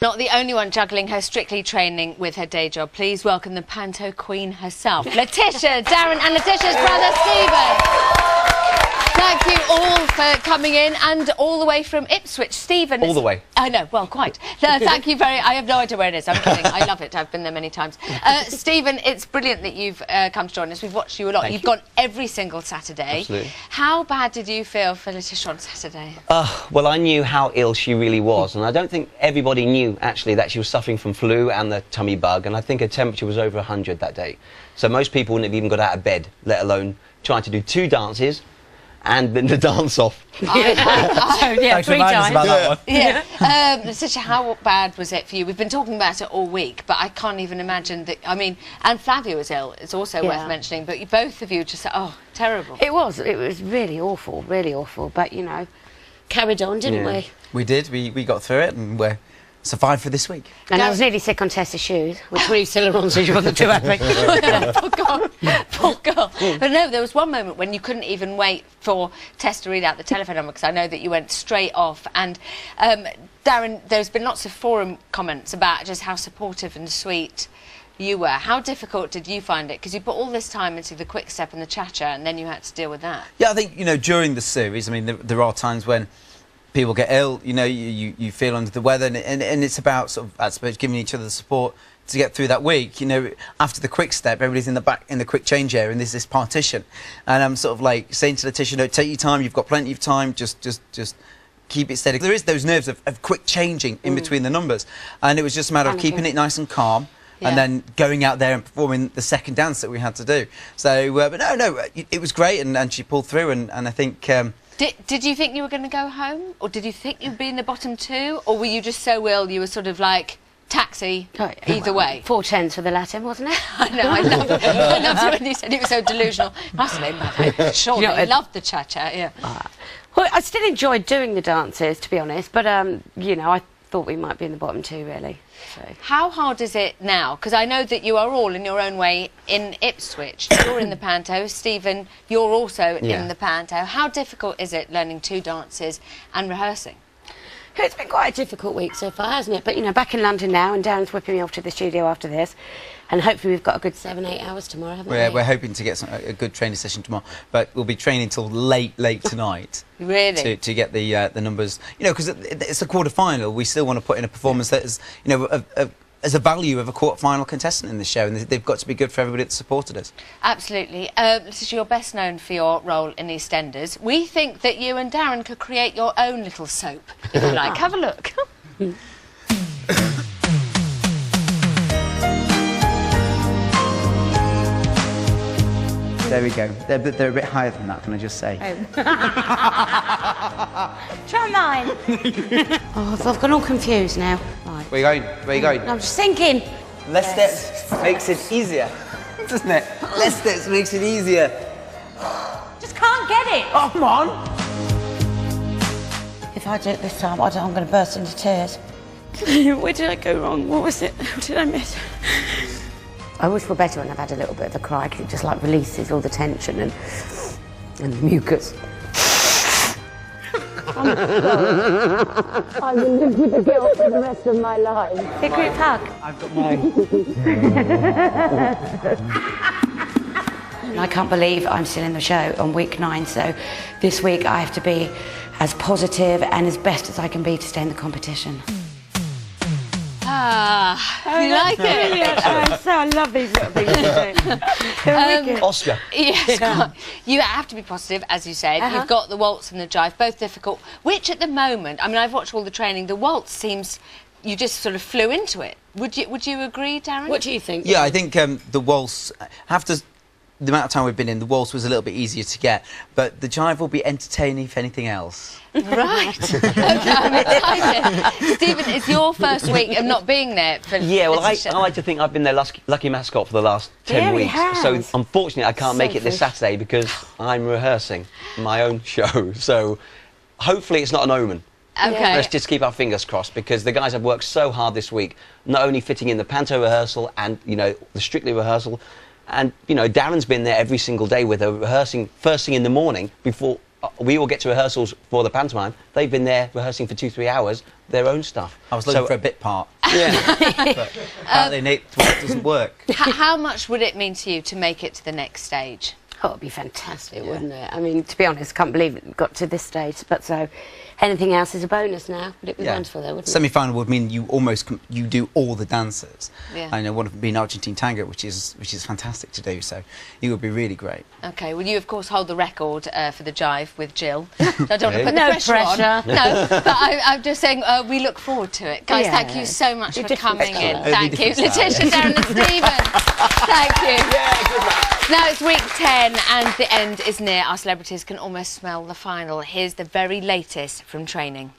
Not the only one juggling her Strictly training with her day job. Please welcome the panto queen herself, Letitia, Darren and Letitia's brother Stephen. Thank you all for coming in, and all the way from Ipswich. Stephen. All the way. I know, well, quite. Thank you very... I have no idea where it is. I'm kidding. I love it. I've been there many times. Stephen, it's brilliant that you've come to join us. We've watched you a lot. You've gone every single Saturday. Absolutely. How bad did you feel for Letitia on Saturday? Well, I knew how ill she really was, and I don't think everybody knew, actually, that she was suffering from flu and the tummy bug, and I think her temperature was over 100 that day. So most people wouldn't have even got out of bed, let alone trying to do 2 dances and then the dance off. Yeah, 3 times. About that one. Yeah. Letitia, how bad was it for you? We've been talking about it all week, but I can't even imagine that. I mean, and Flavia was ill. It's also worth mentioning. But both of you just, oh, terrible. It was really awful, really awful. But you know, carried on, didn't we? We did. We got through it, and we're survived for this week. And I was nearly sick on Tessa's shoes, which we still are on, so she wasn't too happy. Poor girl. Poor girl. But no, there was one moment when you couldn't even wait for Tess to read out the telephone number, because I know that you went straight off. And Darren, there's been lots of forum comments about just how supportive and sweet you were. How difficult did you find it? Because you put all this time into the quick step and the cha-cha, and then you had to deal with that. Yeah, I think, you know, during the series, I mean, there are times when people get ill, you know, you feel under the weather, and it's about sort of, I suppose, giving each other the support to get through that week. You know, after the quick step, everybody's in the back in the quick change area, and there's this partition, and I'm sort of like saying to Letitia, no, take your time, you've got plenty of time, just keep it steady. There is those nerves of quick changing in between the numbers, and it was just a matter of keeping it nice and calm. Yeah. And then going out there and performing the second dance that we had to do. So, but no, it was great, and she pulled through, and I think... Did you think you were going to go home? Or did you think you'd be in the bottom 2? Or were you just so ill you were sort of like, taxi, either way? 4 tens for the Latin, wasn't it? I know, I loved it. I loved it when you said he was so delusional. Must have been, but sure, you loved the cha-cha, yeah. Well, I still enjoyed doing the dances, to be honest, but, you know, I thought we might be in the bottom 2, really. So. How hard is it now? Because I know that you are all in your own way in Ipswich. You're in the panto. Stephen, you're also in the panto. How difficult is it learning 2 dances and rehearsing? It's been quite a difficult week so far, hasn't it? But, you know, back in London now, and Darren's whipping me off to the studio after this. And hopefully we've got a good 7-8 hours tomorrow, haven't we? We're hoping to get a good training session tomorrow, but we'll be training till late tonight. Really? To get the numbers, you know, because it's a quarter-final. We still want to put in a performance that is, you know, as a value of a quarter-final contestant in the show, and they've got to be good for everybody that supported us. Absolutely. Letitia, you're best known for your role in EastEnders. We think that you and Darren could create your own little soap, if you like. Have a look. There we go. They're a bit higher than that, can I just say? Try mine. Oh, I've gone all confused now. Right. Where are you going? Where are you going? I'm just thinking. Less steps makes it easier, doesn't it? Less steps makes it easier. Just can't get it. Oh, come on. If I do it this time, I'm going to burst into tears. Where did I go wrong? What was it? What did I miss? I always feel better when I've had a little bit of a cry, because it just like releases all the tension and the mucus. I'm sorry. I will live with the guilt for the rest of my life. Big group hug. I've got mine. I can't believe I'm still in the show on week 9, so this week I have to be as positive and as best as I can be to stay in the competition. You like it? Yeah. I love these little things. Oscar. Yes, you have to be positive, as you said. You've got the waltz and the jive, both difficult. Which at the moment, I mean, I've watched all the training. The waltz seems you just sort of flew into it. Would you agree, Darren? What do you think? Yeah, I think the waltz the amount of time we've been in, the waltz was a little bit easier to get, but the jive will be entertaining, if anything else. Right. Okay, I'm excited. Stephen, it's your first week of not being there. Yeah, well, I like to think I've been their lucky mascot for the last 10 weeks. So, unfortunately, I can't make it this Saturday because I'm rehearsing my own show. So, hopefully, it's not an omen. Okay. Let's just keep our fingers crossed, because the guys have worked so hard this week, not only fitting in the panto rehearsal and, you know, the Strictly rehearsal. And, you know, Darren's been there every single day with her, rehearsing first thing in the morning before we all get to rehearsals for the pantomime. They've been there rehearsing for 2-3 hours, their own stuff. I was looking for a bit part. Yeah. But apparently Nate's work doesn't work. How much would it mean to you to make it to the next stage? Oh, it'd be fantastic, wouldn't it? I mean, to be honest, I can't believe it got to this stage. But so, anything else is a bonus now. Would it be wonderful, though, wouldn't it? Semi-final would mean you almost you do all the dances. Yeah. I know one of them being Argentine tango, which is fantastic to do. So it would be really great. Okay, well, you, of course, hold the record for the jive with Jill. I don't want to put No the pressure on. pressure. No, but I'm just saying we look forward to it. Guys, Yeah. thank you so much You're for different coming in. style. Thank you. Different style. Letitia, Darren and Stephen. Thank you. Yeah, good luck. Now it's week 10 and the end is near. Our celebrities can almost smell the final. Here's the very latest from training.